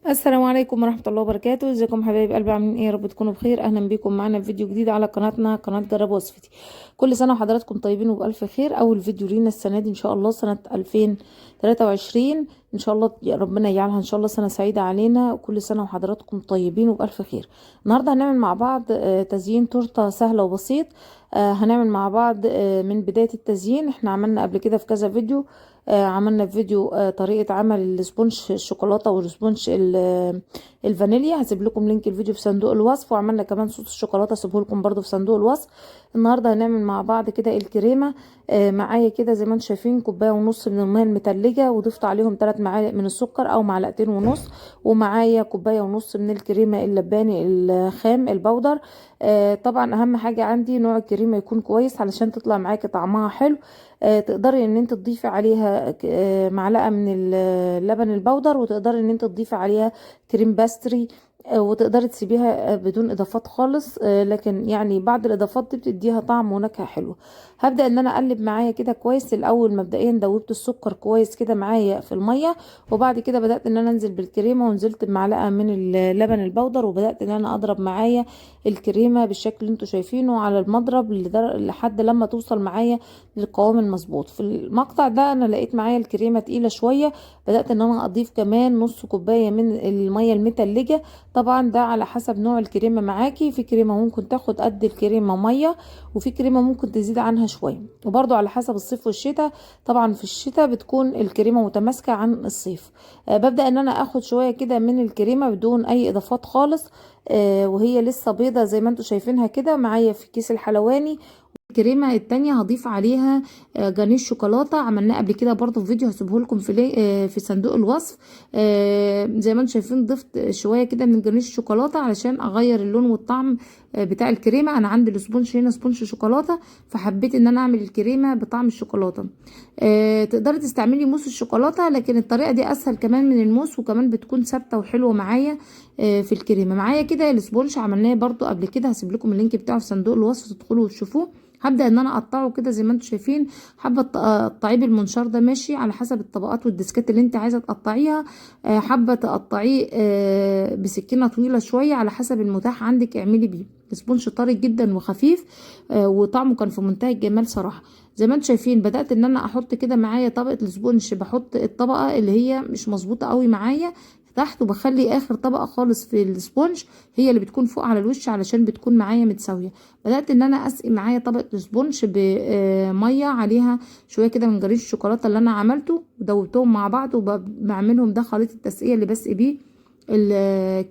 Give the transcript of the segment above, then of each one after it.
السلام عليكم ورحمة الله وبركاته. ازيكم حبايب قلبي؟ عاملين ايه؟ يا رب تكونوا بخير. اهلا بيكم معانا في فيديو جديد على قناتنا، قناة جرب وصفتي. كل سنة وحضراتكم طيبين وبألف خير. اول فيديو لينا السنة دي ان شاء الله، سنة 2023 ان شاء الله. يا ربنا يجعلها ان شاء الله سنة سعيدة علينا، وكل سنة وحضراتكم طيبين وبألف خير. النهاردة هنعمل مع بعض تزيين تورتة سهلة وبسيط. هنعمل مع بعض من بداية التزيين. احنا عملنا قبل كده في كذا فيديو. عملنا في فيديو طريقة عمل السبونج الشوكولاتة والسبونج الفانيليا. هسيب لكم لينك الفيديو في صندوق الوصف، وعملنا كمان صوص الشوكولاتة هسيبه لكم برضو في صندوق الوصف. النهارده هنعمل مع بعض كده الكريمة. معايا كده زي ما انتم شايفين كوباية ونص من المياه المتلجة، وضفت عليهم 3 معالق من السكر او معلقتين ونص. ومعايا كوباية ونص من الكريمة اللباني الخام البودر. طبعا اهم حاجة عندي نوع الكريمة يكون كويس علشان تطلع معاكي طعمها حلو. تقدري ان انت تضيفي عليها معلقة من اللبن البودر، وتقدري ان انت تضيفي عليها كريم باستري. وتقدري تسيبيها بدون اضافات خالص. لكن يعني بعض الاضافات دي بتديها طعم ونكهة حلوة. هبدأ ان انا اقلب معايا كده كويس. الاول مبدئيا دوبت السكر كويس كده معايا في المية، وبعد كده بدأت ان انا انزل بالكريمة، ونزلت بمعلقة من اللبن البودر، وبدأت ان انا اضرب معايا الكريمة بالشكل اللي انتوا شايفينه على المضرب لحد لما توصل معايا للقوام المظبوط. في المقطع ده انا لقيت معايا الكريمة تقيلة شوية، بدأت ان انا اضيف كمان نص كوباية من المية المتلجة. طبعا ده على حسب نوع الكريمة معاكي. في كريمة ممكن تاخد قد الكريمة مية، وفي كريمة ممكن تزيد عنها شوية، وبرضو على حسب الصيف والشتاء. طبعا في الشتاء بتكون الكريمة متماسكة عن الصيف. ببدأ ان انا اخد شوية كده من الكريمة بدون اي اضافات خالص. وهي لسه بيضة زي ما انتوا شايفينها كده معايا في كيس الحلواني. الكريمه التانية هضيف عليها جانيش شوكولاته. عملناه قبل كده برضو في فيديو هسيبه لكم في صندوق الوصف. زي ما انتم شايفين ضفت شويه كده من جانيش الشوكولاته علشان اغير اللون والطعم بتاع الكريمه. انا عندي السبونج هنا سبونج شوكولاته، فحبيت ان انا اعمل الكريمه بطعم الشوكولاته. تقدري تستعملي موس الشوكولاته، لكن الطريقه دي اسهل كمان من الموس، وكمان بتكون ثابته وحلوه معايا. في الكريمه معايا كده السبونج عملناه برضو قبل كده، هسيب لكم اللينك بتاعه في صندوق الوصف تدخلوا وتشوفوه. هبدأ ان انا اقطعه كده زي ما انتم شايفين. حابه تقطعيه بالمنشار ده ماشي، على حسب الطبقات والديسكات اللي انت عايزه تقطعيها. حابه تقطعيه بسكينه طويله شويه، على حسب المتاح عندك اعملي بيه. السبونج طري جدا وخفيف، وطعمه كان في منتهى الجمال صراحه. زي ما انتم شايفين بدأت ان انا احط كده معايا طبقه السبونج، بحط الطبقه اللي هي مش مظبوطه قوي معايا تحت، وبخلي اخر طبقه خالص في السبونج هي اللي بتكون فوق على الوش علشان بتكون معايا متساويه. بدأت ان انا اسقي معايا طبقة سبونج بمية عليها شوية كده من جريش الشوكولاتة اللي انا عملته، ودوبتهم مع بعض وبعملهم. ده خليط التسقية اللي بسقي بيه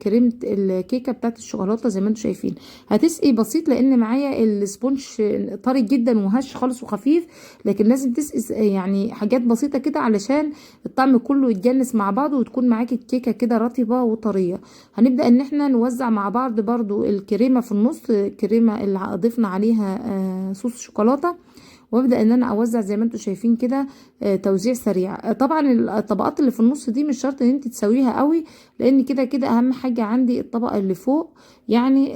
كريمة الكيكة بتاعت الشوكولاتة. زي ما انتم شايفين هتسقي بسيط، لان معايا السبونج طري جدا وهش خالص وخفيف. لكن لازم تسقي يعني حاجات بسيطة كده علشان الطعم كله يتجانس مع بعضه، وتكون معاكي الكيكة كده رطبة وطرية. هنبدأ ان احنا نوزع مع بعض برضو الكريمة في النص، الكريمة اللي ضفنا عليها صوص شوكولاتة. وابدا ان انا اوزع زي ما انتم شايفين كده توزيع سريع. طبعا الطبقات اللي في النص دي مش شرط ان انت تسويها قوي، لان كده كده اهم حاجه عندي الطبقه اللي فوق. يعني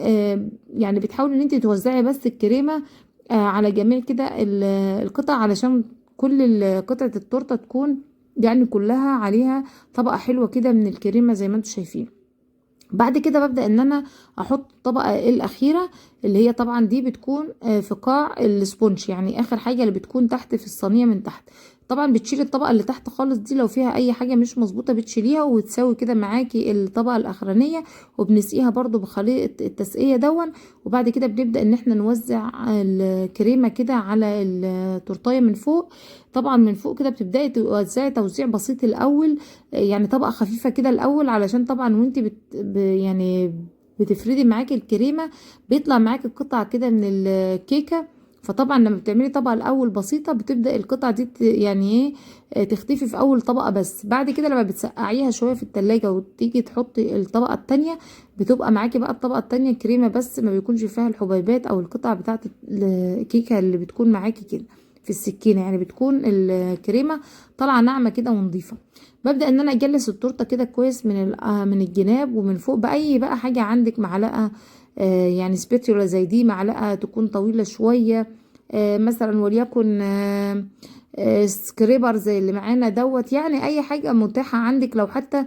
يعني بتحاولي ان انت توزعي بس الكريمه على جميع كده القطع، علشان كل قطعه التورته تكون يعني كلها عليها طبقه حلوه كده من الكريمه زي ما انتم شايفين. بعد كده ببدأ ان انا احط الطبقة الاخيرة، اللي هي طبعا دي بتكون في قاع السبونج، يعني اخر حاجة اللي بتكون تحت في الصينية من تحت. طبعا بتشيل الطبقة اللي تحت خالص دي، لو فيها اي حاجة مش مظبوطة بتشيليها، وتساوي كده معاكي الطبقة الاخرانية. وبنسقيها برضو بخليط التسقية دون. وبعد كده بنبدأ ان احنا نوزع الكريمة كده على التورتاية من فوق. طبعا من فوق كده بتبدأي توزعي توزيع بسيط الاول، يعني طبقة خفيفة كده الأول، علشان طبعا وانت يعني بتفردي معاكي الكريمة بيطلع معاكي قطع كده من الكيكة. فطبعا لما بتعملي طبقة الأول بسيطة بتبدأ القطعة دي يعني ايه تختفي في أول طبقة. بس بعد كده لما بتسقعيها شوية في التلاجة وتيجي تحطي الطبقة التانية، بتبقى معاكي بقى الطبقة التانية كريمة بس، ما بيكونش فيها الحبيبات أو القطع بتاعت الكيكة اللي بتكون معاكي كده في السكينة. يعني بتكون الكريمة طالعة ناعمة كده ونضيفة. ببدأ ان انا اجلس التورته كده كويس من الجناب ومن فوق باي بقى حاجه عندك. معلقه يعني سباتيولا زي دي، معلقه تكون طويله شويه، مثلا وليكن سكريبر زي اللي معانا دوت، يعني اي حاجة متاحة عندك. لو حتى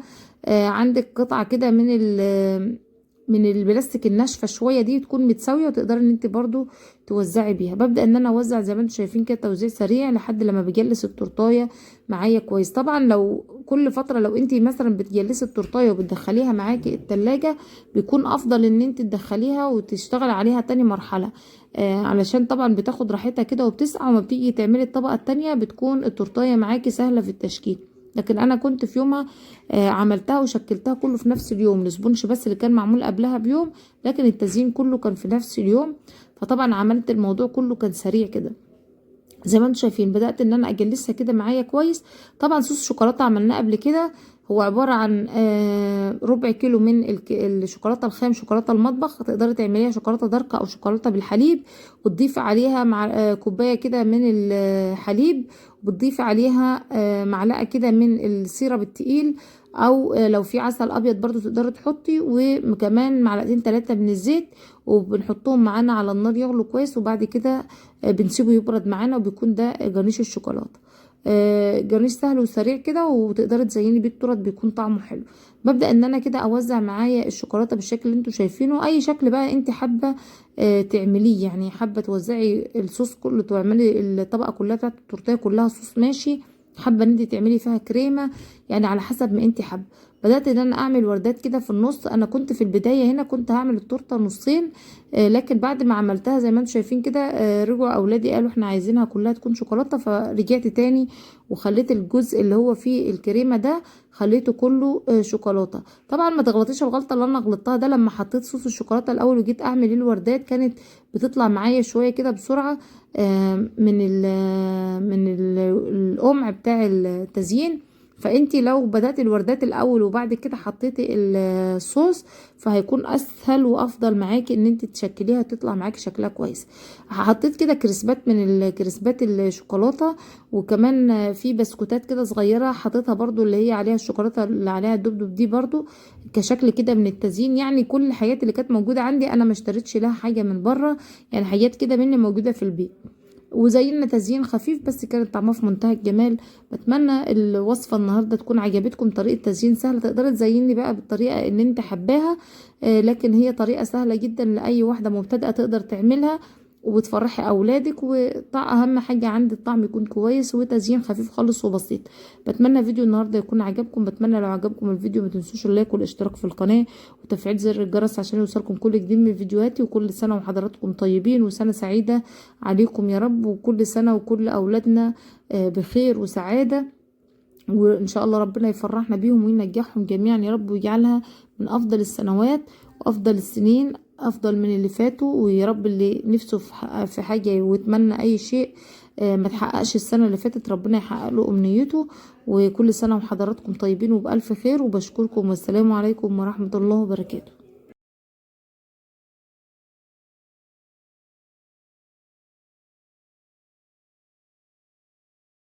عندك قطعة كده من البلاستيك الناشفة شوية دي تكون متساوية، وتقدري ان انت برضو توزعي بيها. ببدأ ان انا اوزع زي ما انتم شايفين كده توزيع سريع لحد لما بجلس التورتاية معايا كويس. طبعا لو كل فترة لو انت مثلا بتجلسي التورتاية وبتدخليها معاكي التلاجة، بيكون افضل ان انت تدخليها وتشتغل عليها تاني مرحلة، علشان طبعا بتاخد راحتها كده وبتسقع، وما بتيجي تعملي الطبقة التانية بتكون التورتاية معاكي سهلة في التشكيل. لكن انا كنت في يومها عملتها وشكلتها كله في نفس اليوم، الاسبونج بس اللي كان معمول قبلها بيوم، لكن التزيين كله كان في نفس اليوم. فطبعا عملت الموضوع كله كان سريع كده زي ما انتم شايفين. بدأت ان انا اجلسها كده معايا كويس. طبعا صوص شوكولاتة عملناه قبل كده، هو عبارة عن ربع كيلو من الشوكولاتة الخام، شوكولاتة المطبخ. تقدري تعمليها شوكولاتة داركة او شوكولاتة بالحليب، وتضيفي عليها مع كوباية كده من الحليب، وبتضيفي عليها معلقة كده من السيرب التقيل، او لو في عسل ابيض برضو تقدري تحطي، وكمان معلقتين 3 من الزيت، وبنحطهم معانا على النار يغلوا كويس. وبعد كده بنسيبه يبرد معانا، وبيكون ده جرنيش الشوكولاته. جرنيش سهل وسريع كده، وتقدري تزيني بيه التورت، بيكون طعمه حلو. ببدأ ان انا كده اوزع معايا الشوكولاته بالشكل اللي انتوا شايفينه، اي شكل بقى انت حابه تعمليه. يعني حابه توزعي الصوص كله، تعملي الطبقه كلها بتاعت التورتيه كلها صوص، ماشي. حابه ان انت تعملي فيها كريمه، يعني على حسب ما انت حابه. بدأت ان انا اعمل وردات كده في النص. انا كنت في البدايه هنا كنت هعمل التورته نصين، لكن بعد ما عملتها زي ما انتم شايفين كده رجعوا اولادي قالوا احنا عايزينها كلها تكون شوكولاته، فرجعت تاني وخليت الجزء اللي هو فيه الكريمه ده خليته كله شوكولاته. طبعا ما تغلطيش الغلطه اللي انا غلطتها ده، لما حطيت صوص الشوكولاته الاول وجيت اعمل الوردات كانت بتطلع معايا شويه كده بسرعه من القمع بتاع التزيين. فانتي لو بدأت الوردات الاول وبعد كده حطيتي الصوص، فهيكون اسهل وافضل معاكي ان انت تشكليها تطلع معاكي شكلها كويس. حطيت كده كريسبات من الكريسبات الشوكولاته، وكمان في بسكوتات كده صغيره حطيتها برضو اللي هي عليها الشوكولاته اللي عليها الدبدب دي برضو كشكل كده من التزيين. يعني كل الحاجات اللي كانت موجوده عندي انا ما اشتريتش لها حاجه من بره، يعني حاجات كده مني موجوده في البيت، وزينا تزيين خفيف بس كانت طعمها في منتهى الجمال. بتمنى الوصفة النهاردة تكون عجبتكم. طريقة تزيين سهلة، تقدري تزيني بقى بالطريقة اللي انت حباها، لكن هي طريقة سهلة جدا لأي واحدة مبتدئة تقدر تعملها، وبتفرحي اولادك. واهم حاجه عندي الطعم يكون كويس، وتزيين خفيف خالص وبسيط. بتمنى فيديو النهارده يكون عجبكم. بتمنى لو عجبكم الفيديو ما تنسوش اللايك والاشتراك في القناه وتفعيل زر الجرس عشان يوصلكم كل جديد من فيديوهاتي. وكل سنه وحضراتكم طيبين، وسنه سعيده عليكم يا رب، وكل سنه وكل اولادنا بخير وسعاده، وان شاء الله ربنا يفرحنا بيهم وينجحهم جميعا يا رب، ويجعلها من افضل السنوات وافضل السنين، افضل من اللي فاتوا. ويا رب اللي نفسه في حاجه ويتمنى اي شيء ما تحققش السنه اللي فاتت، ربنا يحقق له امنيته. وكل سنه وحضراتكم طيبين وبالف خير، وبشكركم والسلام عليكم ورحمه الله وبركاته.